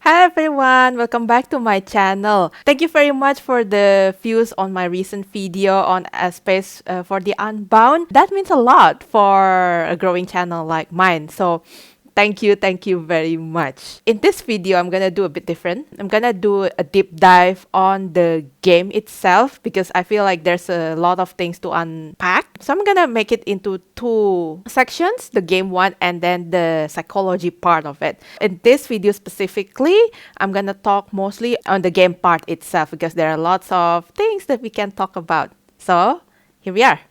Hi everyone, welcome back to my channel. Thank you very much for the views on my recent video on a space for the Unbound. That means a lot for a growing channel like mine. So thank you very much. In this video, I'm gonna do a bit different. I'm gonna do a deep dive on the game itself because I feel like there's a lot of things to unpack. So I'm gonna make it into two sections, the game one and then the psychology part of it. In this video specifically, I'm gonna talk mostly on the game part itself because there are lots of things that we can talk about. So here we are.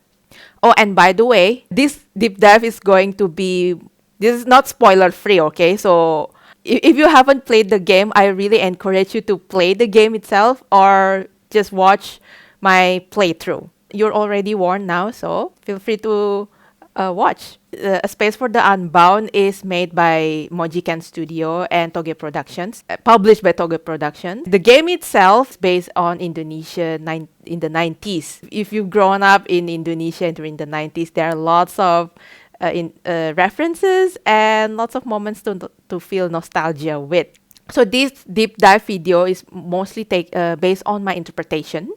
Oh, and by the way, this deep dive is going to be, this is not spoiler free, okay? So if you haven't played the game, I really encourage you to play the game itself or just watch my playthrough. You're already warned now, so feel free to watch. A Space for the Unbound is made by Mojiken Studio and Toge Productions, published by Toge Productions. The game itself is based on Indonesia in the 90s. If you've grown up in Indonesia during the 90s, there are lots of references and lots of moments to feel nostalgia with. So this deep dive video is mostly based on my interpretation,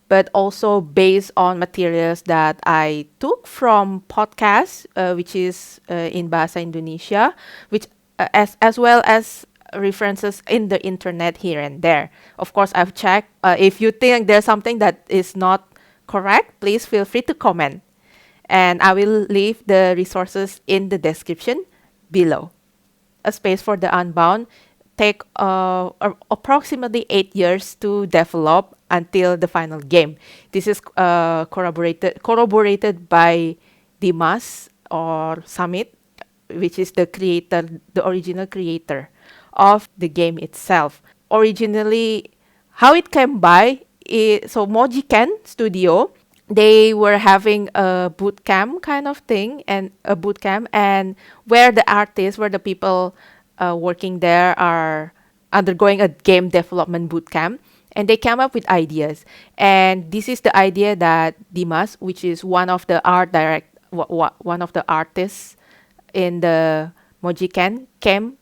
but also based on materials that I took from podcasts, which is in Bahasa Indonesia, which as well as references in the internet here and there. Of course, I've checked. If you think there's something that is not correct, please feel free to comment. And I will leave the resources in the description below. A Space for the Unbound take approximately 8 years to develop until the final game. This is corroborated by Dimas or Samit, which is the original creator of the game itself. Originally, how it came by, so Mojiken Studio, they were having a boot camp kind of thing, and where the people working there are undergoing a game development boot camp, and they came up with ideas. And this is the idea that Dimas, which is one of the one of the artists in the Mojiken, came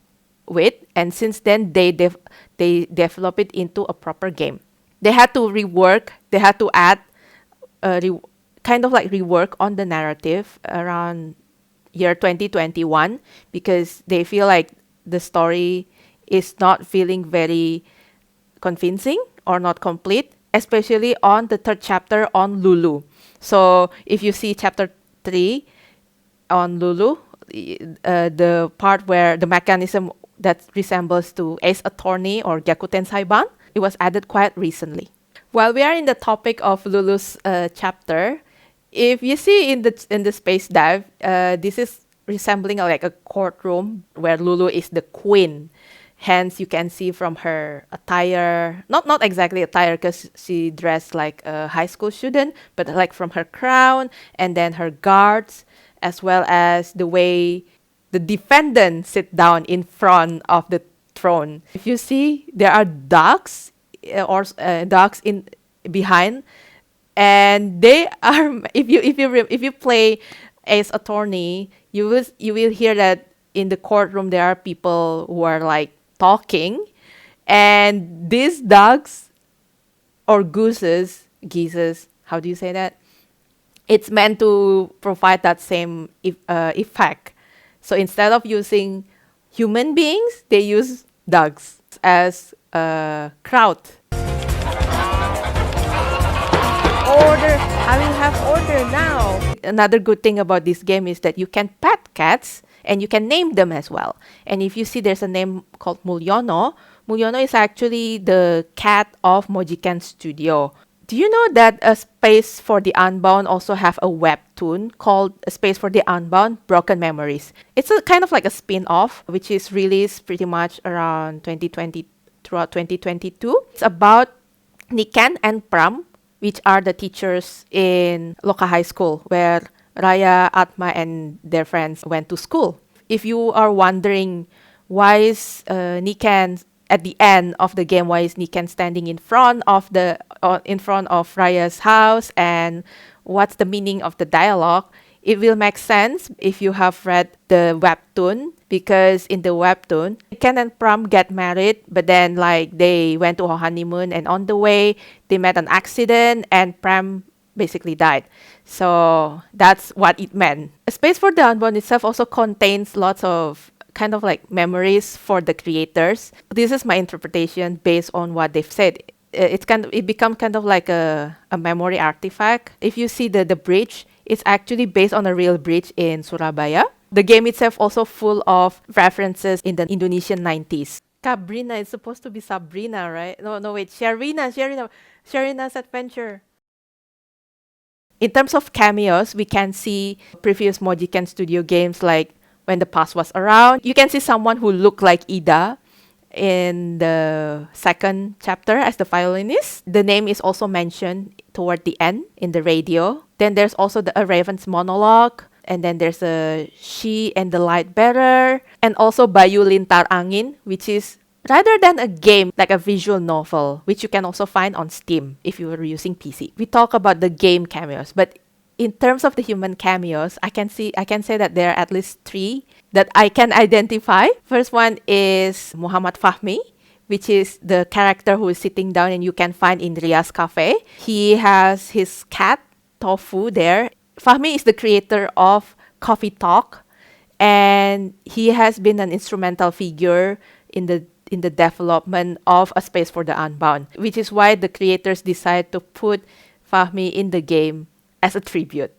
with, and since then they develop it into a proper game. They had to add kind of like rework on the narrative around year 2021 because they feel like the story is not feeling very convincing or not complete, especially on the third chapter on Lulu. So if you see chapter 3 on Lulu, the part where the mechanism that resembles to Ace Attorney or Gyakuten Saiban, it was added quite recently. While we are in the topic of Lulu's chapter, if you see in the space dive, this is resembling like a courtroom where Lulu is the queen. Hence, you can see from her attire, not exactly attire because she dressed like a high school student, but like from her crown and then her guards, as well as the way the defendant sit down in front of the throne. If you see, there are dogs or dogs in behind, and they are. If you play Ace Attorney, you will hear that in the courtroom there are people who are like talking, and these dogs or geeses, how do you say that? It's meant to provide that same effect. So instead of using human beings, they use dogs as a crowd. Order! I will have order now! Another good thing about this game is that you can pet cats and you can name them as well. And if you see there's a name called Mulyono, Mulyono is actually the cat of Mojiken Studio. Do you know that A Space for the Unbound also have a webtoon called A Space for the Unbound Broken Memories? It's a kind of like a spin-off which is released pretty much around 2020 throughout 2022. It's about Niken and Pram, which are the teachers in Loka High School where Raya, Atma, and their friends went to school. If you are wondering why is Niken at the end of the game, why is Niken standing in front of Raya's house, and what's the meaning of the dialogue, it will make sense if you have read the webtoon because in the webtoon, Ken and Pram get married, but then like they went to a honeymoon, and on the way they met an accident, and Pram basically died. So that's what it meant. A Space for the Unbound itself also contains lots of kind of like memories for the creators. This is my interpretation based on what they've said. It becomes kind of like a memory artifact. If you see the bridge, it's actually based on a real bridge in Surabaya. The game itself also full of references in the Indonesian 90s. Sabrina is supposed to be Sabrina, right? No, wait. Sharina's Adventure. In terms of cameos, we can see previous Mojiken Studio games like When the Past Was Around. You can see someone who looked like Ida in the second chapter as the violinist. The name is also mentioned toward the end in the radio. Then there's also a Raven's monologue. And then there's a She and the Light Bearer. And also Bayu Lintar Angin, which is rather than a game, like a visual novel, which you can also find on Steam if you were using PC. We talk about the game cameos, but in terms of the human cameos, I can say that there are at least 3 that I can identify. First one is Muhammad Fahmi, which is the character who is sitting down and you can find in Ria's Cafe. He has his cat, Tofu, there. Fahmi is the creator of Coffee Talk, and he has been an instrumental figure in the development of A Space for the Unbound, which is why the creators decided to put Fahmi in the game as a tribute.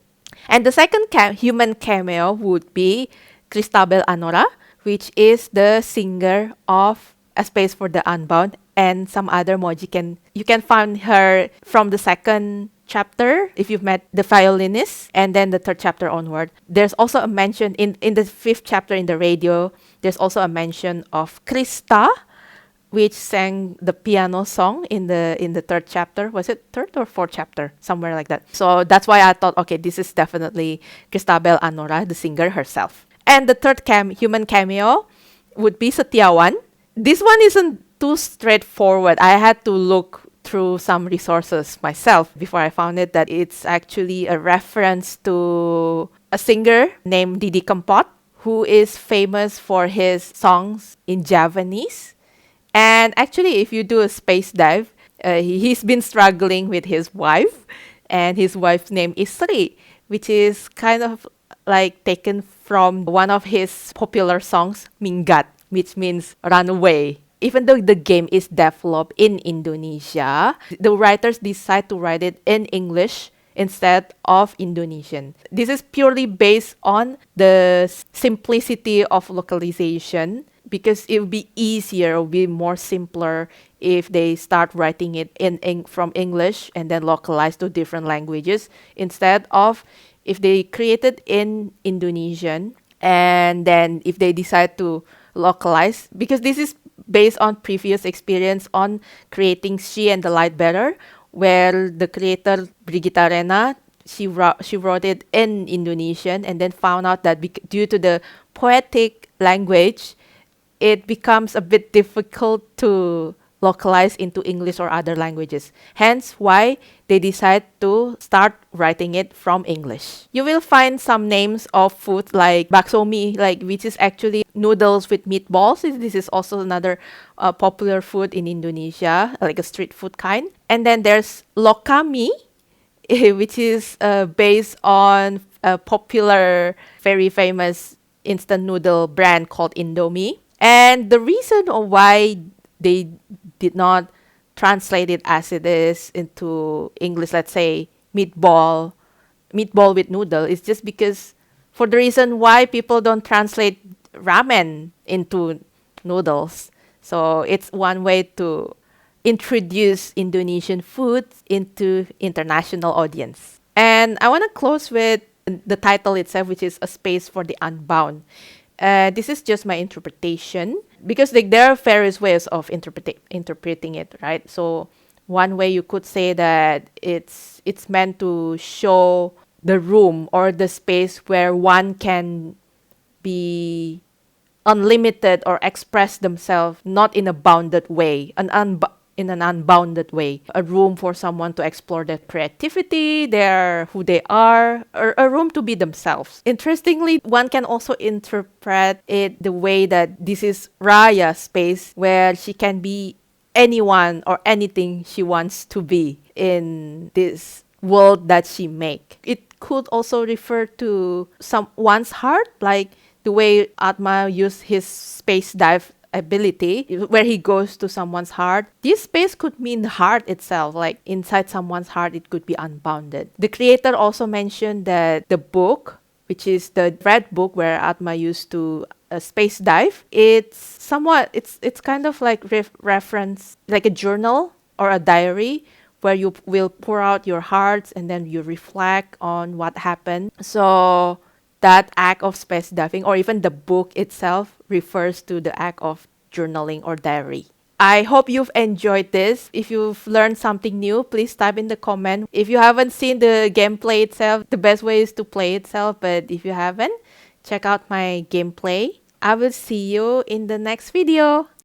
And the second human cameo would be Christabel Anora, which is the singer of A Space for the Unbound and some other Mojiken. You can find her from the second chapter if you've met the violinist, and then the third chapter onward. There's also a mention in the 5th chapter in the radio. There's also a mention of Krista, which sang the piano song in the 3rd chapter. Was it 3rd or 4th chapter? Somewhere like that. So that's why I thought, okay, this is definitely Christabel Anora, the singer herself. And the third human cameo would be Setiawan. This one isn't too straightforward. I had to look through some resources myself before I found it that it's actually a reference to a singer named Didi Kempot, who is famous for his songs in Javanese. And actually, if you do a space dive, he's been struggling with his wife, and his wife's name is Sri, which is kind of like taken from one of his popular songs, Minggat, which means run away. Even though the game is developed in Indonesia, the writers decide to write it in English instead of Indonesian. This is purely based on the simplicity of localization, because it would be easier, it would be more simpler if they start writing it from English and then localize to different languages, instead of if they create it in Indonesian and then if they decide to localize, because this is based on previous experience on creating She and the Light Bearer, where the creator Brigita Rena, she wrote it in Indonesian and then found out that due to the poetic language, it becomes a bit difficult to localize into English or other languages. Hence why they decide to start writing it from English. You will find some names of food like bakso mie, which is actually noodles with meatballs. This is also another popular food in Indonesia, like a street food kind. And then there's lokami, which is based on a popular, very famous instant noodle brand called Indomie. And the reason why they did not translate it as it is into English, let's say meatball with noodle, is just because for the reason why people don't translate ramen into noodles. So it's one way to introduce Indonesian food into international audience. And I want to close with the title itself, which is A Space for the Unbound. This is just my interpretation, because there are various ways of interpreting it, right? So one way you could say that it's meant to show the room or the space where one can be unlimited or express themselves, not in a bounded way, in an unbounded way. A room for someone to explore their creativity, their who they are, or a room to be themselves. Interestingly, one can also interpret it the way that this is Raya's space where she can be anyone or anything she wants to be in this world that she make. It could also refer to someone's heart, like the way Atma used his space dive ability where he goes to someone's heart. This space could mean the heart itself, like inside someone's heart it could be unbounded. The creator also mentioned that the book, which is the red book where Atma used to space dive, it's kind of like reference, like a journal or a diary where you will pour out your hearts and then you reflect on what happened. So that act of space diving, or even the book itself, refers to the act of journaling or diary. I hope you've enjoyed this. If you've learned something new, please type in the comment. If you haven't seen the gameplay itself, the best way is to play itself. But if you haven't, check out my gameplay. I will see you in the next video.